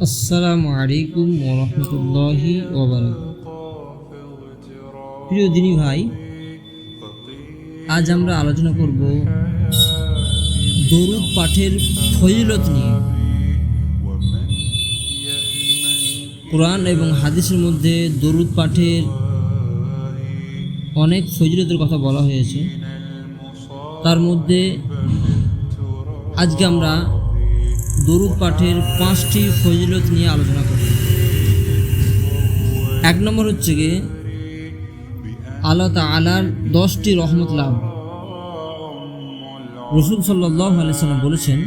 আসসালামু আলাইকুম ওয়া রাহমাতুল্লাহি ওয়া বারাকাতুহু। প্রিয় দিনী ভাই, আজ আমরা আলোচনা করব দরুদ পাঠের ফজিলত নিয়ে। কোরআন এবং হাদিসের মধ্যে দরুদ পাঠের অনেক ফজিলতের কথা বলা হয়েছে। তার মধ্যে আজকে আমরা দরুদ পাঠের 5টি ফজিলত নিয়ে আলোচনা করব। 1 নম্বর হচ্ছে গিয়ে আল্লাহ তাআলার 10টি রহমত লাভ। রাসূল সাল্লাল্লাহু আলাইহি সাল্লাম বলেছেন,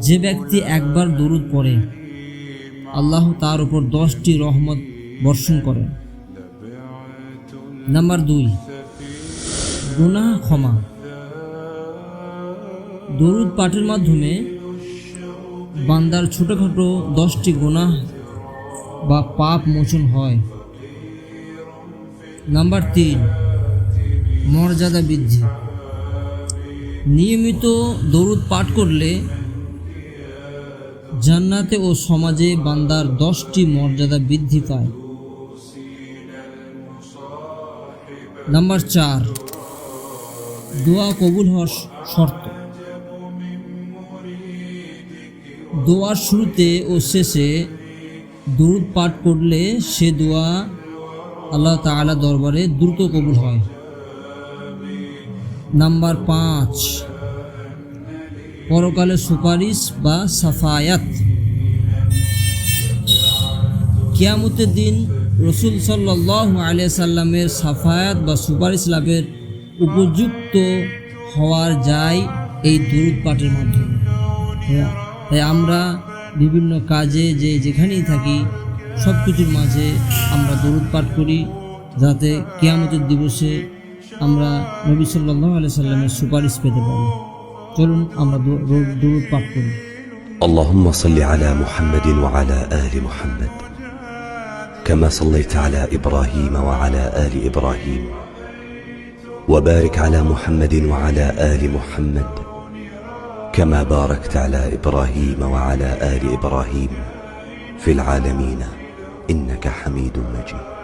যে ব্যক্তি একবার দরুদ পড়ে আল্লাহ তার উপর 10টি রহমত বর্ষণ করেন। নাম্বার 2, গুনাহ ক্ষমা। দরুদ পাঠের মাধ্যমে বান্দার ছোটখাটো 10টি গুনাহ বা পাপ মোচন হয়। নাম্বার 3, মর্যাদা বৃদ্ধি। নিয়মিত দরুদ পাঠ করলে জান্নাতে ও সমাজে বান্দার 10টি মর্যাদা বৃদ্ধি পায়। নাম্বার 4, দোয়া কবুল হওয়ার শর্ত। দোয়ার শুরুতে ও শেষে দরুদ পাঠ করলে সে দোয়া আল্লাহ তাআলা দরবারে দ্রুত কবুল হয়। নাম্বার 5, পরকালে সুপারিশ বা সাফায়াত। কিয়ামতের দিন রাসূল সাল্লাল্লাহু আলাইহি সাল্লামের সাফায়াত বা সুপারিশ লাভের উপযুক্ত হওয়ার যায় এই দরুদ পাঠের মাধ্যমে। তাই আমরা বিভিন্ন কাজে যেখানেই থাকি সব কিছুর মাঝে আমরা দরুদ পাঠ করি, যাতে কিয়ামতের দিবসে আমরা নবী সাল্লাল্লাহু আলাইহি সাল্লামের সুপারিশ পেতে পারি। চলুন আমরা দরুদ পাঠ করি। اللهم صل على محمد وعلى آل محمد كما صليت على إبراهيم وعلى آل إبراهيم وبارك على محمد وعلى آل محمد كما باركت على إبراهيم وعلى آل إبراهيم في العالمين إنك حميد مجيد।